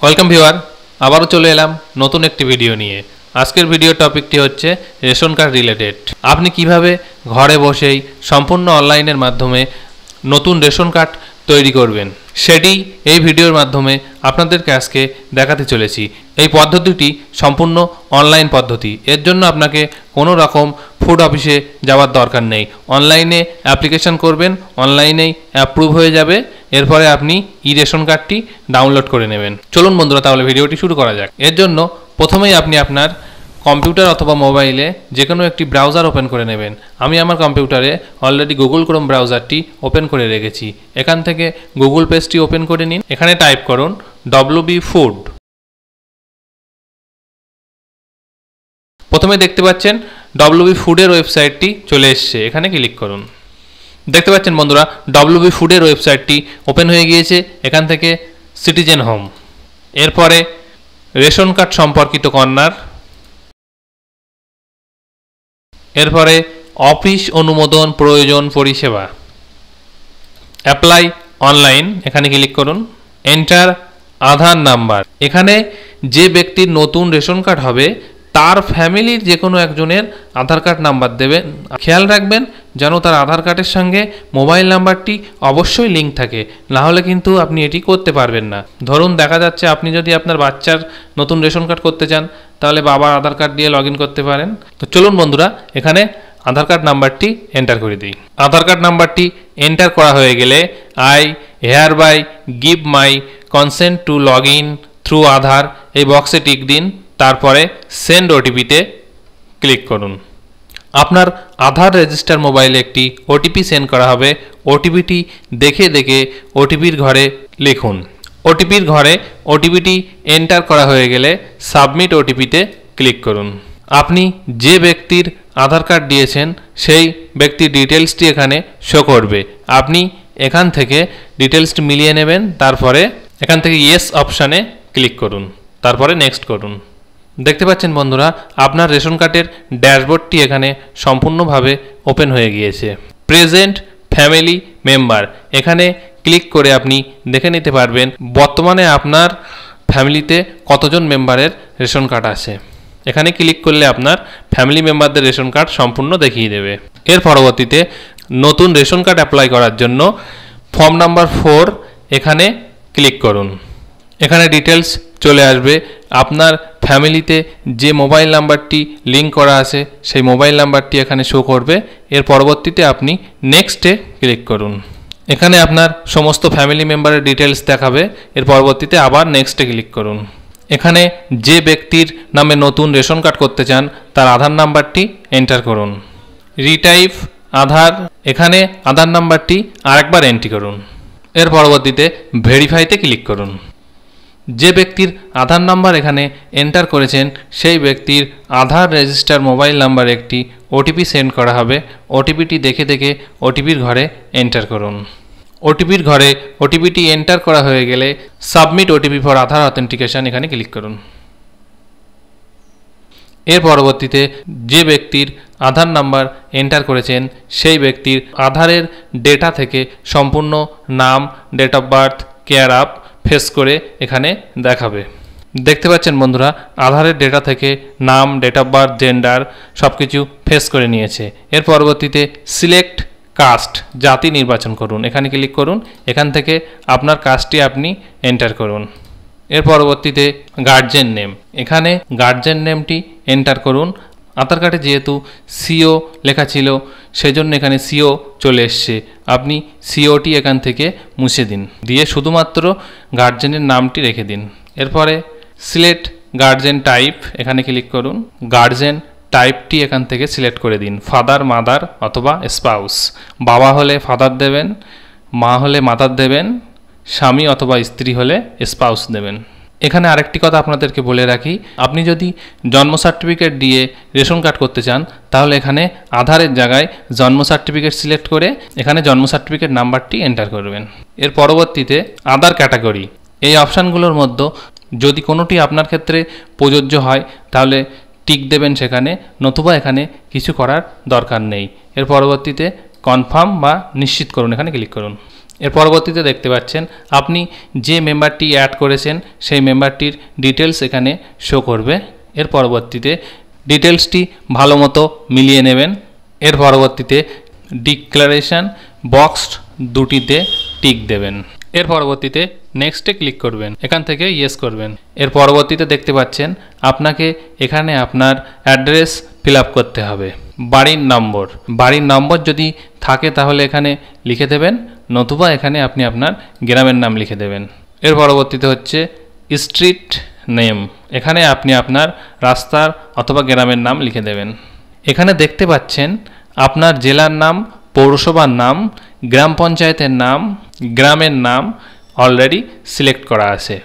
Welcome viewer, আবারও চলে এলাম নতুন একটি ভিডিও নিয়ে। আজকের ভিডিও টপিকটি হচ্ছে রেশন কার্ড রিলেটেড। আপনি কিভাবে ঘরে বসেই সম্পূর্ণ অনলাইনের মাধ্যমে নতুন রেশন কার্ড তৈরি করবেন সেটি এই ভিডিওর মাধ্যমে আপনাদেরকে আজকে দেখাতে চলেছি। এই পদ্ধতিটি সম্পূর্ণ অনলাইন পদ্ধতি। এর জন্য আপনাকে কোনো রকম ফুড অফিসে যাওয়ার দরকার নেই। অনলাইনে অ্যাপ্লিকেশন করবেন, অনলাইনেই অ্যাপ্রুভ হয়ে যাবে। এরপরে আপনি ই রেশন কার্ডটি ডাউনলোড করে নেবেন। চলুন বন্ধুরা, তাহলে ভিডিওটি শুরু করা যাক। এর জন্য প্রথমেই আপনি আপনার কম্পিউটার অথবা মোবাইলে যে কোনো একটি ব্রাউজার ওপেন করে নেবেন। আমি আমার কম্পিউটারে অলরেডি গুগল ক্রোম ব্রাউজারটি ওপেন করে রেখেছি। এখান থেকে গুগল পেজটি ওপেন করে নিন। এখানে টাইপ করুন WB ফুড। প্রথমে দেখতে পাচ্ছেন WB ফুডের ওয়েবসাইটটি চলে এসছে। এখানে ক্লিক করুন। দেখতে পাচ্ছেন বন্ধুরা, WB ফুডের ওয়েবসাইটটি ওপেন হয়ে গিয়েছে। এখান থেকে সিটিজেন হোম, এরপরে রেশন কার্ড সম্পর্কিত কর্নার, এরপরে অফিস অনুমোদন প্রয়োজন পরিষেবা, অ্যাপ্লাই অনলাইন, এখানে ক্লিক করুন। এন্টার আধার নাম্বার। এখানে যে ব্যক্তির নতুন রেশন কার্ড হবে তার ফ্যামিলির যে কোনো একজনের আধার কার্ড নাম্বার দেবেন। খেয়াল রাখবেন যেন তার আধার কার্ডের সঙ্গে মোবাইল নাম্বারটি অবশ্যই লিঙ্ক থাকে, না হলে কিন্তু আপনি এটি করতে পারবেন না। ধরুন দেখা যাচ্ছে আপনি যদি আপনার বাচ্চার নতুন রেশন কার্ড করতে চান, তাহলে বাবার আধার কার্ড দিয়ে লগ ইন করতে পারেন। তো চলুন বন্ধুরা, এখানে আধার কার্ড নাম্বারটি এন্টার করে দিই। আধার কার্ড নাম্বারটি এন্টার করা হয়ে গেলে I hereby give my consent to log in through Aadhaar এই বক্সে টিক দিন। তারপরে সেন্ড ওটিপিতে ক্লিক করুন। আপনার আধার রেজিস্টার মোবাইলে একটি ওটিপি সেন্ড করা হবে। ওটিপিটি দেখে ওটিপির ঘরে লিখুন। ওটিপির ঘরে ওটিপিটি এন্টার করা হয়ে গেলে সাবমিট ওটিপিতে ক্লিক করুন। আপনি যে ব্যক্তির আধার কার্ড দিয়েছেন সেই ব্যক্তির ডিটেলসটি এখানে শো করবে। আপনি এখান থেকে ডিটেলসটি মিলিয়ে নেবেন। তারপরে এখান থেকে ইয়েস অপশানে ক্লিক করুন, তারপরে নেক্সট করুন। দেখতে পাচ্ছেন বন্ধুরা, আপনার রেশন কার্ডের ড্যাশবোর্ডটি এখানে সম্পূর্ণভাবে ওপেন হয়ে গিয়েছে। প্রেজেন্ট ফ্যামিলি মেম্বার, এখানে ক্লিক করে আপনি দেখে নিতে পারবেন বর্তমানে আপনার ফ্যামিলিতে কতজন মেম্বারের রেশন কার্ড আছে। এখানে ক্লিক করলে আপনার ফ্যামিলি মেম্বারদের রেশন কার্ড সম্পূর্ণ দেখিয়ে দেবে। এর পরবর্তীতে নতুন রেশন কার্ড অ্যাপ্লাই করার জন্য ফর্ম নাম্বার 4 এখানে ক্লিক করুন। এখানে ডিটেলস চলে আসবে। আপনার ফ্যামিলিতে যে মোবাইল নাম্বারটি লিঙ্ক করা আছে সেই মোবাইল নাম্বারটি এখানে শো করবে। এর পরবর্তীতে আপনি নেক্সটে ক্লিক করুন। এখানে আপনার সমস্ত ফ্যামিলি মেম্বারের ডিটেলস দেখাবে। এর পরবর্তীতে আবার নেক্সটে ক্লিক করুন। এখানে যে ব্যক্তির নামে নতুন রেশন কার্ড করতে চান তার আধার নাম্বারটি এন্টার করুন। রিটাইপ আধার, এখানে আধার নাম্বারটি আরেকবার এন্ট্রি করুন। এর পরবর্তীতে ভেরিফাইতে ক্লিক করুন। যে ব্যক্তির আধার নাম্বার এখানে এন্টার করেছেন সেই ব্যক্তির আধার রেজিস্টার মোবাইল নাম্বারে একটি ওটিপি সেন্ড করা হবে। ওটিপিটি দেখে ওটিপির ঘরে এন্টার করুন। ওটিপির ঘরে ওটিপিটি এন্টার করা হয়ে গেলে submit OTP for Aadhaar authentication এখানে ক্লিক করুন। এর পরবর্তীতে যে ব্যক্তির আধার নাম্বার এন্টার করেছেন সেই ব্যক্তির আধারের ডেটা থেকে সম্পূর্ণ নাম, ডেট অফ বার্থ, কেয়ার আপ ফেস করে এখানে দেখাবে। দেখতে পাচ্ছেন বন্ধুরা, আধারের ডেটা থেকে নাম, ডেট অফ বার্থ, জেন্ডার সব কিছু ফেস করে নিয়েছে। এর পরবর্তীতে সিলেক্ট কাস্ট, জাতি নির্বাচন করুন। এখানে ক্লিক করুন। এখান থেকে আপনার কাস্টটি আপনি এন্টার করুন। এর পরবর্তীতে গার্জেন নেম, এখানে গার্জেন নেমটি এন্টার করুন। আধার কার্ডে যেহেতু সিও লেখা ছিল সেজন্য এখানে সিও চলে এসছে। আপনি সিওটি এখান থেকে মুছে দিন, দিয়ে শুধুমাত্র গার্জেনের নামটি রেখে দিন। এরপরে সিলেক্ট গার্জেন টাইপ, এখানে ক্লিক করুন। গার্জেন টাইপটি এখান থেকে সিলেক্ট করে দিন, ফাদার, মাদার অথবা স্পাউস। বাবা হলে ফাদার দেবেন, মা হলে মাদার দেবেন, স্বামী অথবা স্ত্রী হলে স্পাউস দেবেন। এখানে আরেকটি কথা আপনাদেরকে বলে রাখি, আপনি যদি জন্ম সার্টিফিকেট দিয়ে রেশন কার্ড করতে চান তাহলে এখানে আধারের জায়গায় জন্ম সার্টিফিকেট সিলেক্ট করে এখানে জন্ম সার্টিফিকেট নাম্বারটি এন্টার করবেন। এর পরবর্তীতে আদার ক্যাটাগরি, এই অপশানগুলোর মধ্যে যদি কোনোটি আপনার ক্ষেত্রে প্রযোজ্য হয় তাহলে টিক দেবেন সেখানে, নতুবা এখানে কিছু করার দরকার নেই। এর পরবর্তীতে কনফার্ম বা নিশ্চিত করুন, এখানে ক্লিক করুন। এর পরবর্তীতে দেখতে পাচ্ছেন আপনি যে মেম্বারটি অ্যাড করেছেন সেই মেম্বারটির ডিটেলস এখানে শো করবে। এর পরবর্তীতে ডিটেলসটি ভালো মতো মিলিয়ে নেবেন। এর পরবর্তীতে ডিক্লারেশন বক্স দুটিতে টিক দেবেন। এর পরবর্তীতে নেক্সটে ক্লিক করবেন, এখান থেকে ইয়েস করবেন। এর পরবর্তীতে দেখতে পাচ্ছেন আপনাকে এখানে আপনার অ্যাড্রেস ফিল আপ করতে হবে। বাড়ির নম্বর যদি থাকে তাহলে এখানে লিখে দেবেন, নতুবা এখানে আপনি আপনার গ্রামের নাম লিখে দেবেন। এর পরবর্তীতে হচ্ছে স্ট্রিট নেম, এখানে আপনি আপনার রাস্তার অথবা গ্রামের নাম লিখে দেবেন। এখানে দেখতে পাচ্ছেন আপনার জেলার নাম, পৌরসভার নাম, গ্রাম পঞ্চায়েতের নাম, গ্রামের নাম অলরেডি সিলেক্ট করা আছে।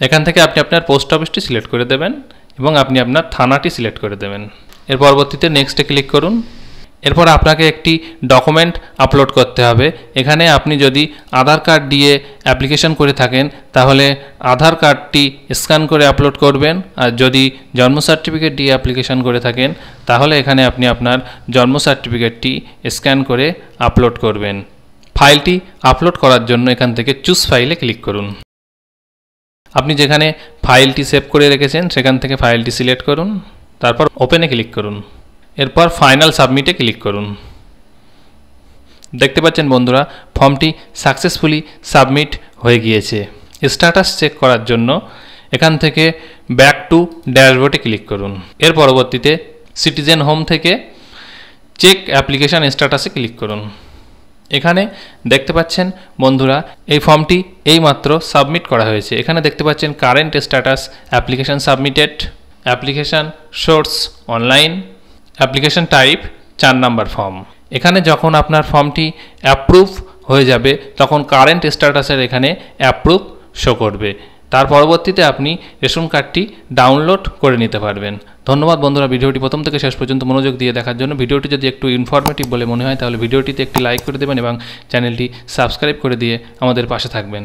এখান থেকে আপনি আপনার পোস্ট অফিসটি সিলেক্ট করে দেবেন এবং আপনি আপনার থানাটি সিলেক্ট করে দেবেন। এর পরবর্তীতে নেক্সটে ক্লিক করুন। এরপর আপনাকে একটি ডকুমেন্ট আপলোড করতে হবে। এখানে আপনি যদি আধার কার্ড দিয়ে অ্যাপ্লিকেশন করে থাকেন তাহলে আধার কার্ডটি স্ক্যান করে আপলোড করবেন, আর যদি জন্ম সার্টিফিকেট দিয়ে অ্যাপ্লিকেশন করে থাকেন তাহলে এখানে আপনি আপনার জন্ম সার্টিফিকেটটি স্ক্যান করে আপলোড করবেন। ফাইলটি আপলোড করার জন্য এখান থেকে চুজ ফাইলে ক্লিক করুন। আপনি যেখানে ফাইলটি সেভ করে রেখেছেন সেখান থেকে ফাইলটি সিলেক্ট করুন, তারপর ওপেনে ক্লিক করুন। এরপর ফাইনাল সাবমিটে ক্লিক করুন। দেখতে পাচ্ছেন বন্ধুরা ফর্মটি সাকসেসফুলি সাবমিট হয়ে গিয়েছে। স্ট্যাটাস চেক করার জন্য এখান থেকে ব্যাক টু ড্যাশবোর্ডে ক্লিক করুন। এর পরবর্তীতে সিটিজেন হোম থেকে চেক অ্যাপ্লিকেশান স্ট্যাটাসে ক্লিক করুন। এখানে দেখতে পাচ্ছেন বন্ধুরা এই ফর্মটি এইমাত্র সাবমিট করা হয়েছে। এখানে দেখতে পাচ্ছেন current status application submitted, application source online, application type 4 নম্বর ফর্ম। এখানে যখন আপনার ফর্মটি অ্যাপ্রুভ হয়ে যাবে তখন কারেন্ট স্ট্যাটাসের এখানে অ্যাপ্রুভ শো করবে। তার পরবর্তীতে আপনি রেশন কার্ডটি ডাউনলোড করে নিতে পারবেন। ধন্যবাদ বন্ধুরা ভিডিওটি প্রথম থেকে শেষ পর্যন্ত মনোযোগ দিয়ে দেখার জন্য। ভিডিওটি যদি একটু ইনফরমেটিভ বলে মনে হয় তাহলে ভিডিওটিতে একটি লাইক করে দেবেন এবং চ্যানেলটি সাবস্ক্রাইব করে দিয়ে আমাদের পাশে থাকবেন।